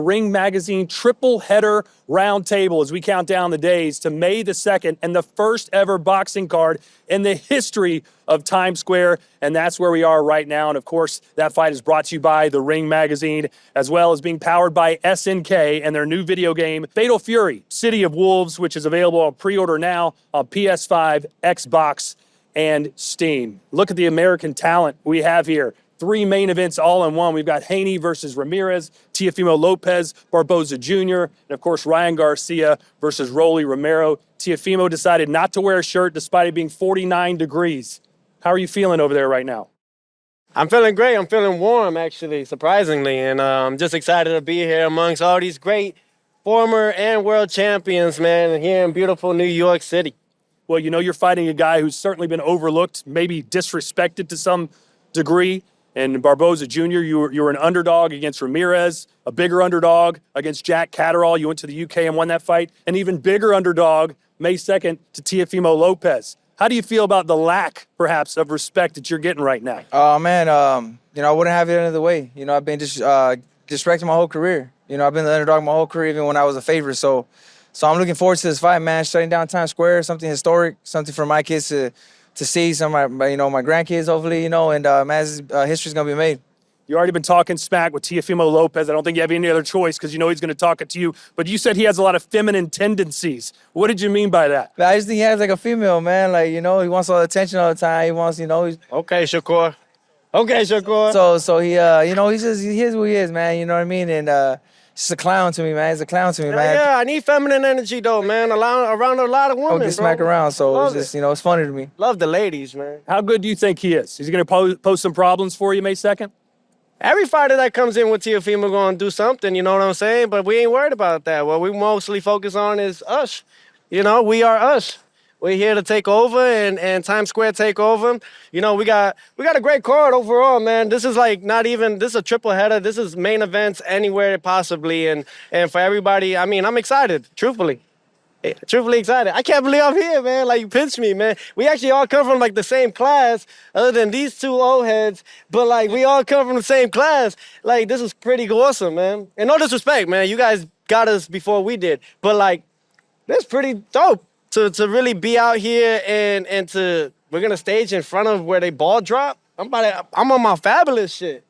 Ring Magazine triple header roundtable as we count down the days to May the 2nd and the first ever boxing card in the history of Times Square. And that's where we are right now. And of course, that fight is brought to you by the Ring Magazine, as well as being powered by SNK and their new video game, Fatal Fury, City of Wolves, which is available on pre-order now on PS5, Xbox, and Steam. Look at the American talent we have here. 3 main events all in one. We've got Haney versus Ramirez, Teofimo Lopez, Barboza Jr., and of course, Ryan Garcia versus Rolly Romero. Teofimo decided not to wear a shirt despite it being 49 degrees. How are you feeling over there right now? I'm feeling great. I'm feeling warm, actually, surprisingly. And I'm just excited to be here amongst all these great former and world champions, man, here in beautiful New York City. Well, you know, you're fighting a guy who's certainly been overlooked, maybe disrespected to some degree. And Barboza Jr., you were an underdog against Ramirez, a bigger underdog against Jack Catterall. You went to the UK and won that fight. An even bigger underdog, May 2nd, to Teofimo Lopez. How do you feel about the lack, perhaps, of respect that you're getting right now? Man, you know, I wouldn't have it any other way. You know, I've been disrespected my whole career. You know, I've been the underdog my whole career, even when I was a favorite. So I'm looking forward to this fight, man. Shutting down Times Square, something historic, something for my kids to see, some of my grandkids, hopefully, and history's going to be made. You already been talking smack with Teofimo Lopez. I don't think you have any other choice because you know he's going to talk it to you. But you said he has a lot of feminine tendencies. What did you mean by that? I just think he has like a female, man. Like, he wants all the attention all the time. He wants, Okay, Shakur. Okay, Shakur. So he, he is who he is, man. You know what I mean? And he's just a clown to me, man. He's a clown to me, man. Yeah, I need feminine energy, though, man, around a lot of women, get smacked around, so Love it's just, it's funny to me. Love the ladies, man. How good do you think he is? Is he going to pose some problems for you May 2nd? Every fighter that comes in with Teofimo going to do something, you know what I'm saying? But we ain't worried about that. What we mostly focus on is us. We are us. We're here to take over and Times Square take over. We got a great card overall, man. This is this is a triple header. This is main events anywhere possibly. And for everybody, I mean, I'm excited, truthfully. Truthfully excited. I can't believe I'm here, man. Like, you pinched me, man. We actually all come from, the same class, other than these two old heads. But, we all come from the same class. This is pretty awesome, man. And no disrespect, man. You guys got us before we did. But, that's pretty dope to really be out here and we're going to stage in front of where they ball drop. I'm on my fabulous shit.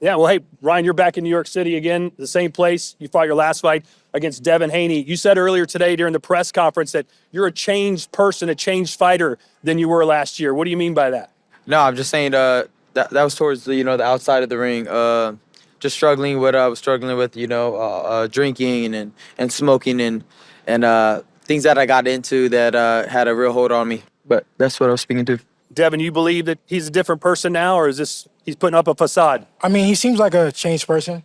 Yeah, well, hey, Ryan, you're back in New York City again, the same place you fought your last fight against Devin Haney. You said earlier today during the press conference that you're a changed person, a changed fighter than you were last year. What do you mean by that? No, I'm just saying that was towards the outside of the ring. Just struggling what I was struggling with, drinking and smoking and things that I got into that had a real hold on me. But that's what I was speaking to. Devin, you believe that he's a different person now, or is he's putting up a facade? I mean, he seems like a changed person.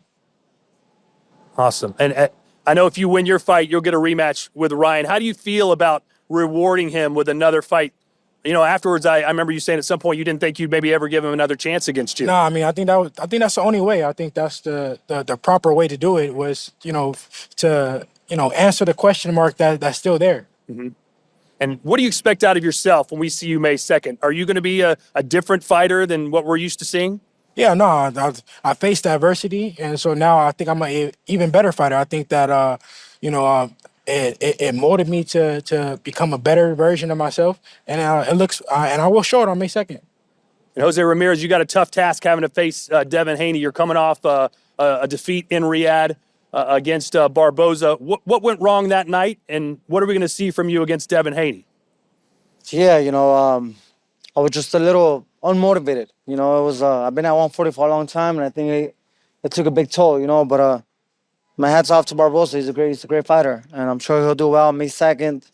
Awesome. And I know if you win your fight, you'll get a rematch with Ryan. How do you feel about rewarding him with another fight? Afterwards, I remember you saying at some point you didn't think you'd maybe ever give him another chance against you. No, I mean, I think that's the only way. I think that's the proper way to do it was, to answer the question mark that's still there. Mm-hmm. And what do you expect out of yourself when we see you May 2nd? Are you going to be a different fighter than what we're used to seeing? Yeah, no, I faced adversity, and so now I think I'm an even better fighter. I think that, it molded me to become a better version of myself, and I will show it on May 2nd. And Jose Ramirez, you got a tough task having to face Devin Haney. You're coming off a defeat in Riyadh against Barboza. What went wrong that night, and what are we going to see from you against Devin Haney? Yeah, I was just a little unmotivated. It was I've been at 140 for a long time, and I think it took a big toll. But my hats off to Barboza. He's a great fighter, and I'm sure he'll do well May 2nd.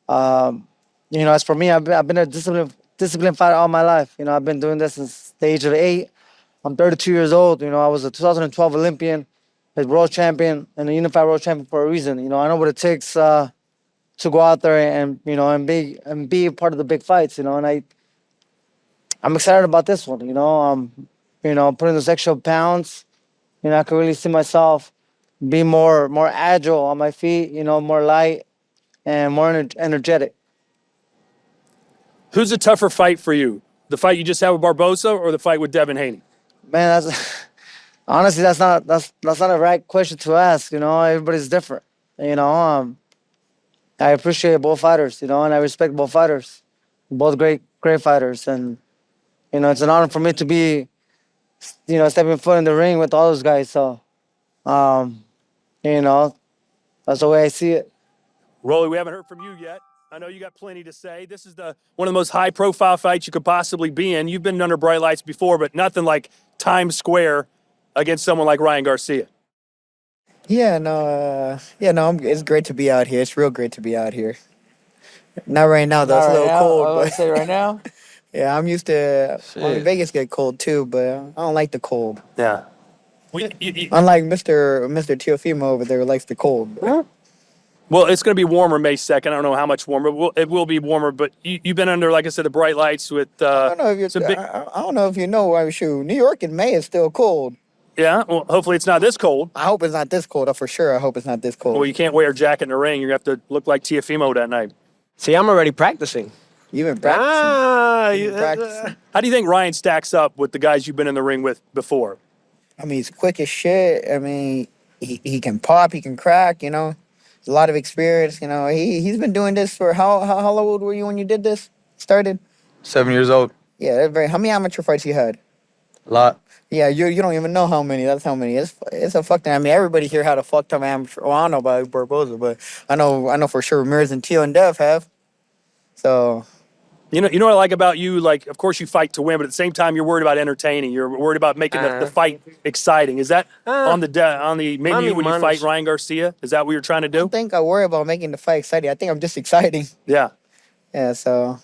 As for me, I've been a disciplined fighter all my life. I've been doing this since the age of 8. I'm 32 years old. I was a 2012 Olympian, a world champion, and a unified world champion for a reason. I know what it takes to go out there and be a part of the big fights. And I'm excited about this one. Putting those extra pounds. I can really see myself be more agile on my feet. More light and more energetic. Who's a tougher fight for you? The fight you just had with Barboza or the fight with Devin Haney? Man, Honestly, that's not a right question to ask. You know, everybody's different. You know, I appreciate both fighters. You know, and I respect both fighters, both great fighters, and you know, it's an honor for me to be, you know, stepping foot in the ring with all those guys. So, um, you know, that's the way I see it. Rolly, we haven't heard from you yet. I know you got plenty to say. This is one of the most high-profile fights you could possibly be in. You've been under bright lights before, but nothing like Times Square against someone like Ryan Garcia. It's great to be out here. It's real great to be out here. Not right now though. Not It's a right little now. cold, I was but say right now. yeah, I'm used to. Well, Shit. Vegas get cold too, but I don't like the cold. Yeah. Unlike Mr. Teofimo over there, who likes the cold. Well, it's going to be warmer May 2nd. I don't know how much warmer. It will be warmer, but you've been under, like I said, the bright lights with I don't know if you. some big. I don't know if you know. I mean, shoot, New York in May is still cold. Yeah, well, hopefully it's not this cold. I hope it's not this cold. For sure, I hope it's not this cold. Well, you can't wear a jacket in the ring. You're going to have to look like Tiafimo that night. See, I'm already practicing. You've been practicing. You practicing. How do you think Ryan stacks up with the guys you've been in the ring with before? I mean, he's quick as shit. I mean, he can pop, he can crack. You know, a lot of experience. You know, he's been doing this for how old were you when you did this? Started? 7 years old. Yeah, that's very. How many amateur fights you had? A lot. Yeah, you don't even know how many. That's how many. It's a fuck ton. I mean, everybody here had a fuck ton of amateur. Well, I don't know about Barboza, but I know for sure Ramirez and Teo and Dev have. So. You know what I like about you? Like, of course you fight to win, but at the same time you're worried about entertaining. You're worried about making the fight exciting. Is that on the menu when you fight Ryan Garcia? Is that what you're trying to I do? don't think I worry about making the fight exciting. I think I'm just exciting. Yeah. Yeah, so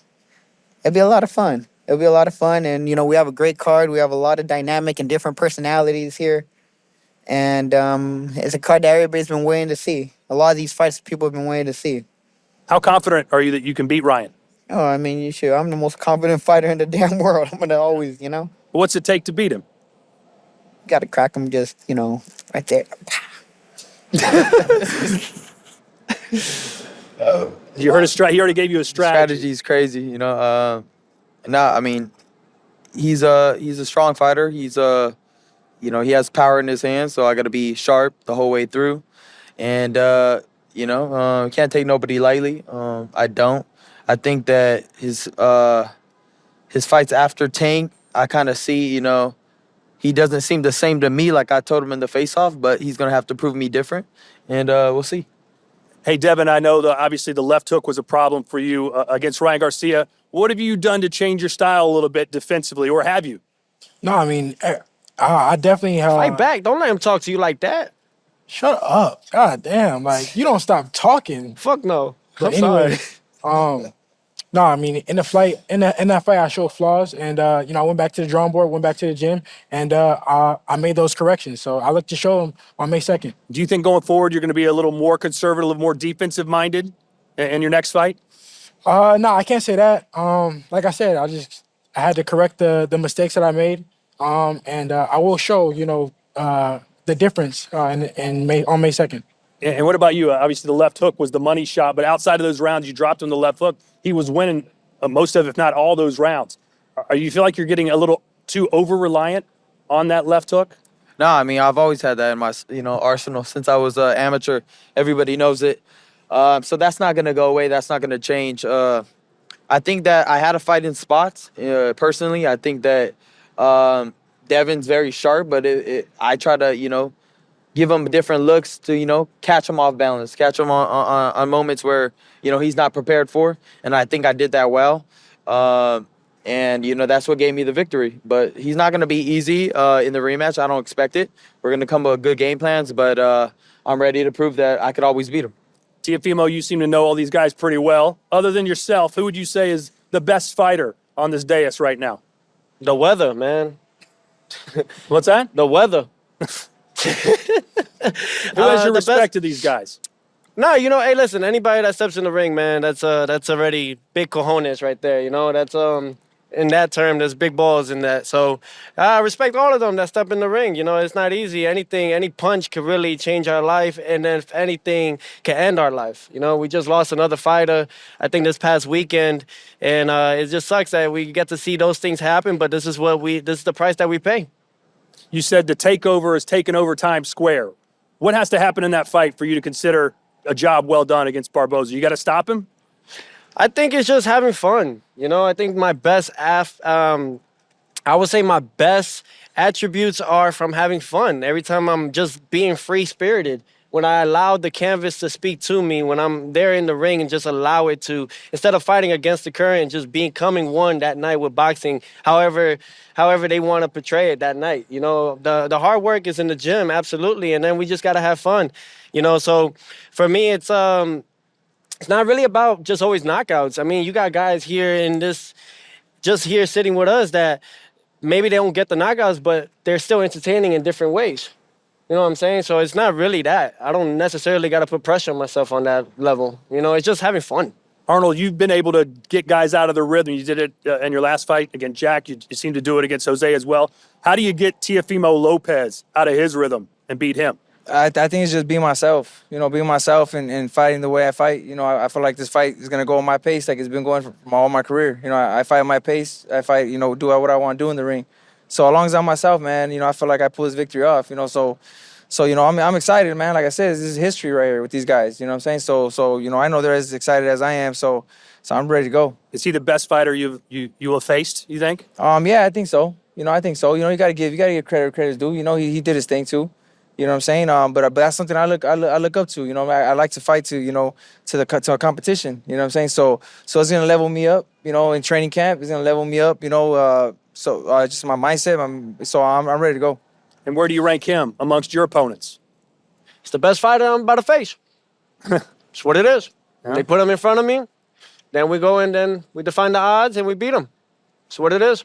it'd be a lot of fun. It'll be a lot of fun, and you know we have a great card. We have a lot of dynamic and different personalities here, and it's a card that everybody's been waiting to see. A lot of these fights people have been waiting to see. How confident are you that you can beat Ryan? Oh, I mean, you should. I'm the most confident fighter in the damn world. I'm gonna always, you know, What's it take to beat him? got to crack him just, you know, right there. You heard he already gave you a strategy. Strategy's crazy, you know. I mean, he's a strong fighter. You know, he has power in his hands, so I got to be sharp the whole way through, and can't take nobody lightly. I don't. I think that his fights after Tank, I kind of see, you know, he doesn't seem the same to me like I told him in the face-off, but he's gonna have to prove me different, and we'll see. Hey, Devin, I know obviously the left hook was a problem for you against Ryan Garcia. What have you done to change your style a little bit defensively, or have you? No, I mean, I definitely Fight back. Don't let him talk to you like that. Shut up. God damn. Like, you don't stop talking. Fuck no. But I'm anyway, sorry. no, I mean, in that fight, I showed flaws, and I went back to the drawing board, went back to the gym, and I made those corrections. So I look to show them on May 2nd. Do you think going forward you're going to be a little more conservative, a little more defensive minded in your next fight? No, I can't say that. Like I said, I had to correct the mistakes that I made, and I will show the difference on May 2nd. And what about you? Obviously, the left hook was the money shot, but outside of those rounds, you dropped him the left hook. He was winning most of, if not all, those rounds. Are you feel like you're getting a little too over-reliant on that left hook? No, I mean, I've always had that in my, arsenal since I was amateur. Everybody knows it. So that's not going to go away. That's not going to change. I think that I had a fight in spots, personally. I think that Devin's very sharp, but I try to, give him different looks to, catch him off balance, catch him on moments where, he's not prepared for. And I think I did that well. And that's what gave me the victory. But he's not going to be easy in the rematch. I don't expect it. We're going to come with good game plans, but I'm ready to prove that I could always beat him. Tiafimo, you seem to know all these guys pretty well. Other than yourself, who would you say is the best fighter on this dais right now? The weather, man. What's that? The weather. Who has your the respect best- to these guys? No, hey, listen, anybody that steps in the ring, man, that's already big cojones right there, That's in that term, there's big balls in that. So I respect all of them that step in the ring. It's not easy. Any punch could really change our life, and then if anything can end our life. We just lost another fighter, I think this past weekend, and it just sucks that we get to see those things happen, but this is the price that we pay. You said the takeover is taking over Times Square. What has to happen in that fight for you to consider a job well done against Barboza? You got to stop him? I think it's just having fun. You know, I think my best I would say my best attributes are from having fun. Every time I'm just being free-spirited, when I allow the canvas to speak to me, when I'm there in the ring and just allow it to, instead of fighting against the current, just becoming one that night with boxing, however they want to portray it that night. You know, the hard work is in the gym, absolutely, and then we just got to have fun. You know, so for me, it's not really about just always knockouts. I mean, you got guys here in this, just here sitting with us that maybe they don't get the knockouts, but they're still entertaining in different ways. You know what I'm saying? So it's not really that. I don't necessarily got to put pressure on myself on that level. You know, it's just having fun. Arnold, you've been able to get guys out of their rhythm. You did it in your last fight against Jack. You seem to do it against Jose as well. How do you get Teofimo Lopez out of his rhythm and beat him? I think it's just being myself, you know, being myself and fighting the way I fight. You know, I feel like this fight is going to go at my pace like it's been going for all my career. You know, I fight at my pace. I fight, you know, do what I want to do in the ring. So as long as I'm myself, man, you know, I feel like I pull this victory off, you know. So you know, I'm excited, man. Like I said, this is history right here with these guys, you know what I'm saying? So you know, I know they're as excited as I am, so I'm ready to go. Is he the best fighter you have faced, you think? Yeah, I think so. You know, I think so. You know, you got to give credit where credit's due. You know, he did his thing too. You know what I'm saying? But that's something I look up to. You know, I like to fight to, you know, to a competition. You know what I'm saying? So it's gonna level me up. You know, in training camp, it's gonna level me up. You know, just my mindset. I'm ready to go. And where do you rank him amongst your opponents? It's the best fighter I'm about to face. It's what it is. Yeah. They put him in front of me, then we go and then we define the odds and we beat him. It's what it is.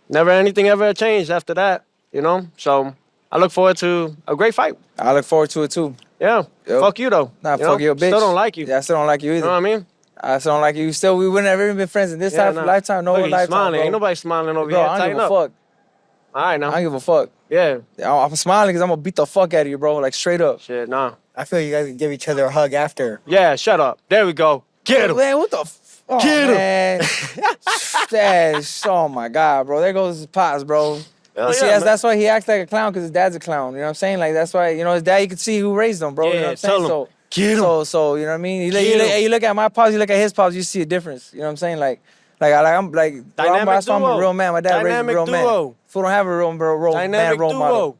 Never anything ever changed after that, you know? So I look forward to a great fight. I look forward to it too. Yeah. Yep. Fuck you though. Nah, fuck you, bitch. Still don't like you. Yeah, I still don't like you either. You know what I mean? I still don't like you. We would never even been friends in this lifetime. No Look, he's lifetime, smiling. bro. Ain't nobody smiling over Bro, here. I don't Tighten give a up. fuck. All right, now. I don't give a fuck. Yeah. I'm smiling because I'm gonna beat the fuck out of you, bro. Like straight up. Shit, nah. I feel you guys can give each other a hug after. Yeah, shut up. There we go. Get him. Man, what the oh, Get him. man. Oh my God, bro. There goes his pops, bro. Hell See, yeah, that's why he acts like a clown, because his dad's a clown. You know what I'm saying? Like, that's why, you know, his dad, you can see who raised him, bro. Yeah, you know what I'm saying? tell him. Get him. So, you know what I mean? Get You look at my pops, you look at his pops, you see a difference. You know what I'm saying? I'm like, bro, Dynamic that's why I'm a duo. real man. My dad raised a Dynamic real duo. man. Fool don't have a real man role model. Dynamic You know duo.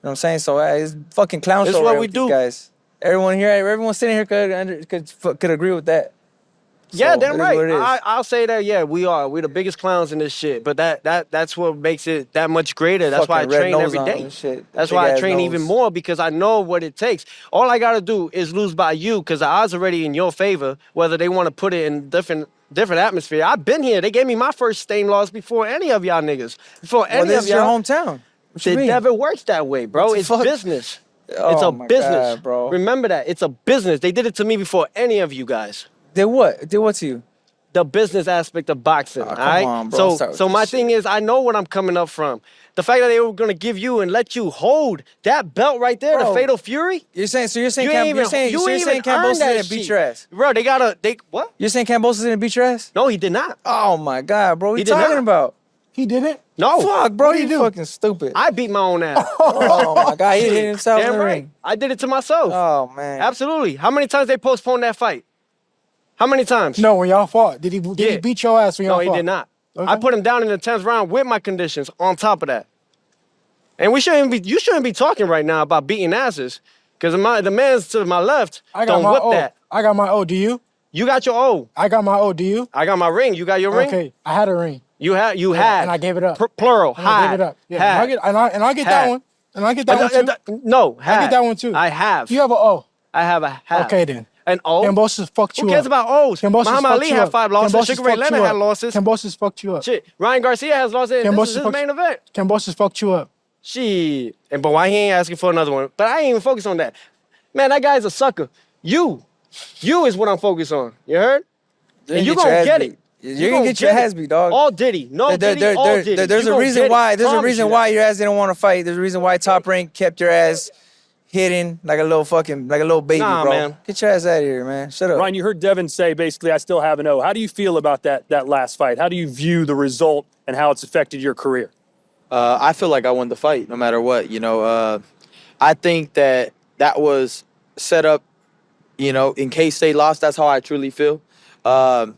what I'm saying? So, it's fucking clown This show is what right we with do. these guys. Everyone sitting here could agree with that. Yeah, So, damn it is right. what it is. I'll say that. Yeah, we are. We're the biggest clowns in this shit. But that's what makes it that much greater. That's why I Fucking red train nose every on day. and shit. That's Big why I ass train even nose. more, because I know what it takes. All I gotta do is lose by you, because the odds are already in your favor. Whether they want to put it in different atmosphere. I've been here. They gave me my first stain loss before any of y'all niggas. Before Well, any this of is your y'all. hometown. What you It mean? never works that way, bro. What the It's fuck? business. Oh It's a my business, God, bro. Remember that. It's a business. They did it to me before any of you guys. Did what? Did what to you? The business aspect of boxing, Oh, all come right? on, bro. Start with So this my shit. thing is, I know what I'm coming up from. The fact that they were gonna give you and let you hold that belt right there, Bro. the Fatal Fury. You're saying You ain't even Cambosis that didn't beat your ass. bro. What? You're saying Cambosis didn't beat your ass? No, he did not. Oh my God, bro. What He you did talking not. about? He didn't. No. Fuck, bro. What'd he You do? fucking stupid. I beat my own ass. Oh my God, he hit himself in Damn the right. ring. I did it to myself. Oh man. Absolutely. How many times they postponed that fight? How many times? No, when y'all fought, did he Yeah. beat your ass when y'all No, fought? he did not. Okay. I put him down in the 10th round with my conditions on top of that. And you shouldn't be talking right now about beating asses, because the man's to my left I got don't my whip O. that. I got my O. Do you? You got your O. I got my O. Do you? I got my ring. You got your ring? Okay, I had a ring. You had. and I gave it up. Plural. And I Had. gave it up. Yeah, Had. and I get Had. that one. And I get that one too. No, had. I get that one too. I have. You have an O. I have a have. Okay then. An O? Cambosis fucked you Who up. cares about O's? Cambosis Muhammad fucked Ali you had up. 5 losses. Cambosis Sugar Ray fucked Leonard you had up. losses. Cambosis fucked you up. Shit. Ryan Garcia has losses. This is his fucked- main event. Cambosis fucked you up. Shit. But why he ain't asking for another one? But I ain't even focused on that. Man, that guy's a sucker. You is what I'm focused on. You heard? And you gonna get it. You're gonna get your ass beat, dog. All Diddy. No Diddy, all Diddy. There's You a gonna reason get it. why. There's a Promise reason you why your ass didn't want to fight. There's a reason why Top Rank kept your ass hidden like a little baby, Nah, bro. man. Get your ass out of here, man. Shut up. Ryan, you heard Devin say basically, I still have an O. How do you feel about that last fight? How do you view the result and how it's affected your career? I feel like I won the fight no matter what. I think that was set up, in case they lost. That's how I truly feel. Um,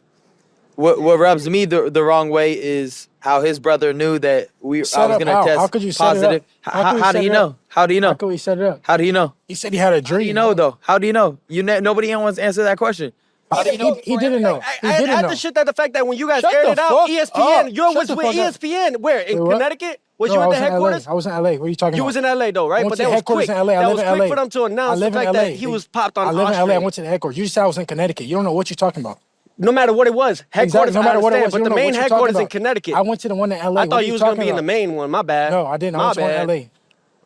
what rubs me the wrong way is how his brother knew that I Set was up gonna how? How test could you set it positive. up? How could we How do set you it up? know? How do you How know? could we set it up? How do you know? He said he had a How do you dream. know though? How do you know? Nobody wants to answer that question. He didn't know. He I didn't had know. to shit that the fact that when you guys Shut aired the it out, fuck ESPN, up. you Shut was the with fuck up. ESPN. Where? In Wait, what? Connecticut? Was No, you I at the was in LA. headquarters? I was in LA. What are you talking You about? was in LA though, I right? went But to that was headquarters quick. in LA. I That live was in quick LA. for them to I announce the live in fact LA. that he was popped on I live in LA. I Australia. went to the headquarters. You just said I was in Connecticut. You don't know what you're talking about. No matter what it was, headquarters, Exactly. No I matter what it understand, was, but you the don't know main what you're talking headquarters in about. Connecticut. I went to the one in LA. I What thought are you you was gonna talking be in the about? main one. My bad. No, I didn't. I My went to one bad. in LA.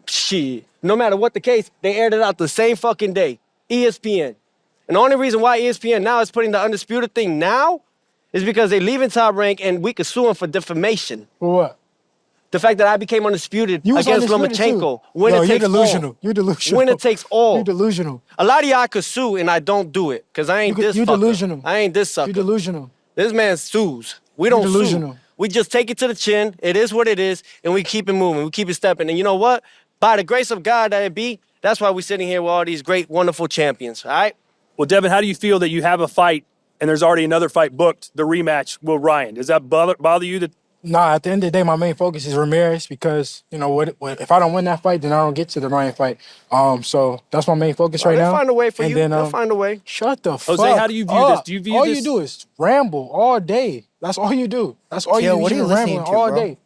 Shit. No matter what the case, they aired it out the same fucking day. ESPN. And the only reason why ESPN now is putting the undisputed thing now is because they leaving Top Rank and we could sue him for defamation. For what? The fact that I became undisputed You was against undisputed Lomachenko too. when No, it you're takes delusional. all. You're delusional. When it takes all. You're delusional. A lot of y'all could sue and I don't do it because I ain't this You're fucker. delusional. I ain't this sucker. You're delusional. This man sues. We You're don't delusional. sue. We just take it to the chin. It is what it is, and we keep it moving. We keep it stepping. And you know what? By the grace of God that it be, that's why we're sitting here with all these great, wonderful champions. All right? Well, Devin, how do you feel that you have a fight and there's already another fight booked, the rematch with Ryan? Does that bother you? Nah, at the end of the day, my main focus is Ramirez because what if I don't win that fight, then I don't get to the Ryan fight. So that's my main focus right They'll now. find a way for And you. then, They'll find a way. Shut the fuck Jose, how do you view up. this? Do you view all this- you do is ramble all day. That's all you do. That's all Yo, you do. what are You've you been listening rambling to, all bro? day.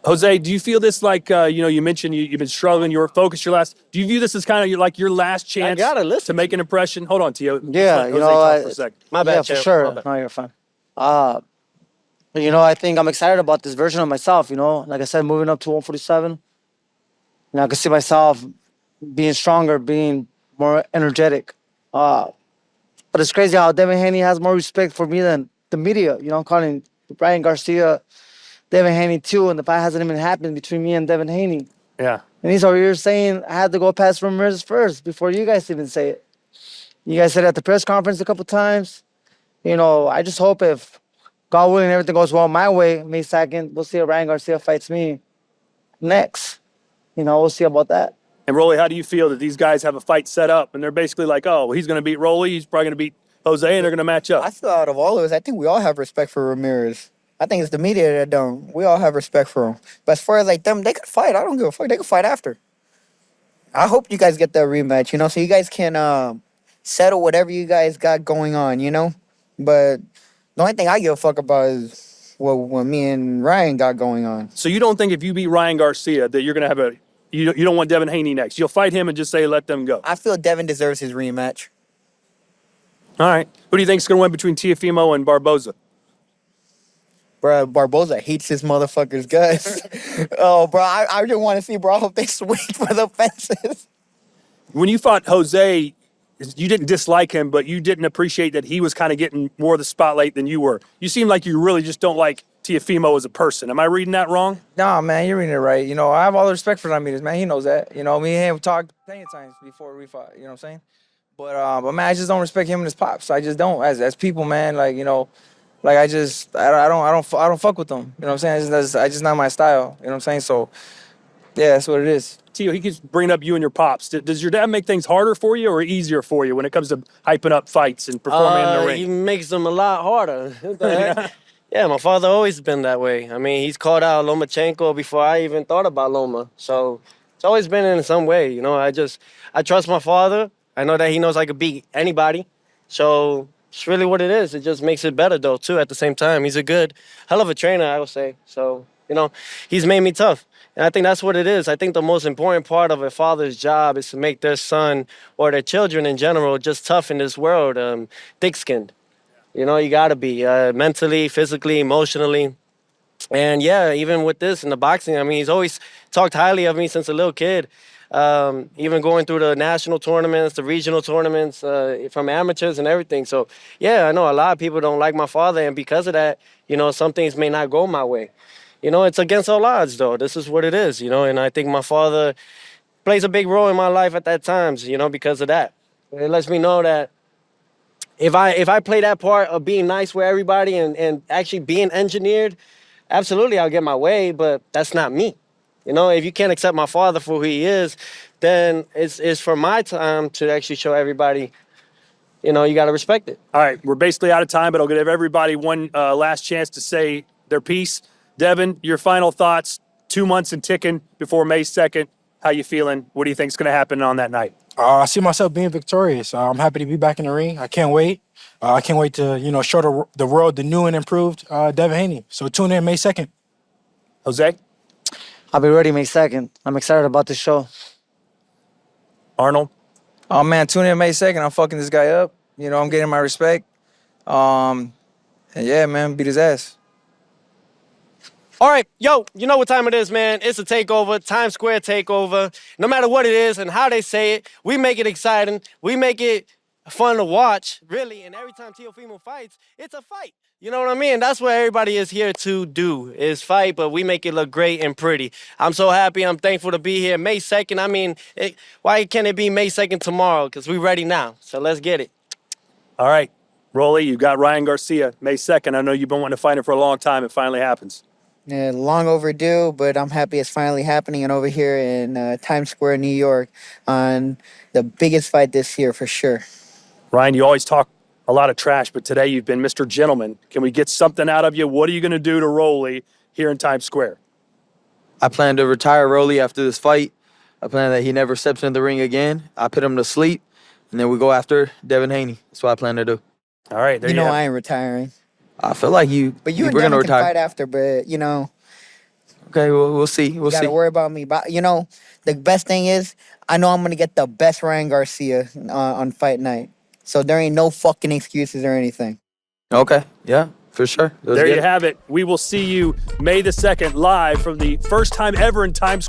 Jose, do you feel this like, you mentioned you've been struggling, you were focused your last. Do you view this as kind of like your last chance gotta listen to make an impression? Hold on, Tio. Let's Yeah, let you Jose know, talk for a second. My bad, yeah, for champ. sure. My bad. No, you're fine. I think I'm excited about this version of myself. Like I said, moving up to 147. I can see myself being stronger, being more energetic. But it's crazy how Devin Haney has more respect for me than the media. I'm calling Brian Garcia Devin Haney too, and the fight hasn't even happened between me and Devin Haney. Yeah. And he's over here saying I had to go past Ramirez first before you guys even say it. You guys said it at the press conference a couple times. I just hope if God willing everything goes well my way, May 2nd, we'll see if Ryan Garcia fights me next. We'll see about that. And Rolly, how do you feel that these guys have a fight set up and they're basically like, oh, well, he's going to beat Rolly, he's probably going to beat Jose, and they're going to match up? I feel out of all of us, I think we all have respect for Ramirez. I think it's the media that don't. We all have respect for him. But as far as like them, they could fight. I don't give a fuck. They could fight after. I hope you guys get that rematch, so you guys can settle whatever you guys got going on, But the only thing I give a fuck about is what me and Ryan got going on. So you don't think if you beat Ryan Garcia that you're going to have you don't want Devin Haney next? You'll fight him and just say let them go. I feel Devin deserves his rematch. All right. Who do you think is going to win between Teofimo and Barboza? Bro, Barboza hates his motherfucker's guts. Oh, bro, I just want to see, bro. I hope they swing for the fences. When you fought Jose, you didn't dislike him, but you didn't appreciate that he was kind of getting more of the spotlight than you were. You seem like you really just don't like Teofimo as a person. Am I reading that wrong? Nah, man, you're reading it right. I have all the respect for Ramirez, man. He knows that. Me and him talked plenty of times before we fought. You know what I'm saying? But man, I just don't respect him and his pops. I just don't. As people, man, like I don't fuck with them. You know what I'm saying? It's just not my style. You know what I'm saying? So yeah, that's what it is. Tio, he keeps bringing up you and your pops. Does your dad make things harder for you or easier for you when it comes to hyping up fights and performing in the ring? He makes them a lot harder. What the heck? Yeah, my father always been that way. I mean, he's called out Lomachenko before I even thought about Loma. So it's always been in some way. I trust my father. I know that he knows I could beat anybody. So it's really what it is. It just makes it better, though, too, at the same time. He's a hell of a trainer, I would say. So, he's made me tough. And I think that's what it is. I think the most important part of a father's job is to make their son or their children in general just tough in this world, thick-skinned. You got to be mentally, physically, emotionally. And, yeah, even with this in the boxing, I mean, he's always talked highly of me since a little kid. Even going through the national tournaments, the regional tournaments, from amateurs and everything. So, yeah, I know a lot of people don't like my father, and because of that, some things may not go my way. It's against all odds, though. This is what it is, and I think my father plays a big role in my life at that times, because of that. It lets me know that if I play that part of being nice with everybody and actually being engineered, absolutely I'll get my way, but that's not me. You know, if you can't accept my father for who he is, then it's for my time to actually show everybody, you know, you got to respect it. All right, we're basically out of time, but I'll give everybody one last chance to say their piece. Devin, your final thoughts, 2 months and ticking before May 2nd. How you feeling? What do you think is going to happen on that night? I see myself being victorious. I'm happy to be back in the ring. I can't wait. I can't wait to, you know, show the world the new and improved Devin Haney. So tune in May 2nd. Jose? I'll be ready May 2nd. I'm excited about this show. Arnold? Oh man, tune in May 2nd. I'm fucking this guy up. You know, I'm getting my respect. And yeah, man, beat his ass. All right, yo, you know what time it is, man. It's a takeover, Times Square takeover. No matter what it is and how they say it, we make it exciting. We make it fun to watch, really. And every time Teofimo fights, it's a fight. You know what I mean? That's what everybody is here to do, is fight, but we make it look great and pretty. I'm so happy. I'm thankful to be here. May 2nd, I mean, why can't it be May 2nd tomorrow? Because we're ready now. So let's get it. All right, Rolly, you got Ryan Garcia, May 2nd. I know you've been wanting to fight him for a long time. It finally happens. Yeah, long overdue, but I'm happy it's finally happening, and over here in Times Square, New York, on the biggest fight this year for sure. Ryan, you always talk a lot of trash, but today you've been Mr. Gentleman. Can we get something out of you? What are you going to do to Rolly here in Times Square? I plan to retire Rolly after this fight. I plan that he never steps in the ring again. I put him to sleep, and then we go after Devin Haney. That's what I plan to do. All right, there You you know have it. I ain't retiring. I feel like But you and we're Devin gonna can retire. fight after, but, you know, Okay, we'll see. We'll you got see. to worry about me. But, you know, the best thing is I know I'm going to get the best Ryan Garcia on fight night. So there ain't no fucking excuses or anything. Okay, yeah, for sure. Let's There get you it. have it. We will see you May the 2nd live from the first time ever in Times Square.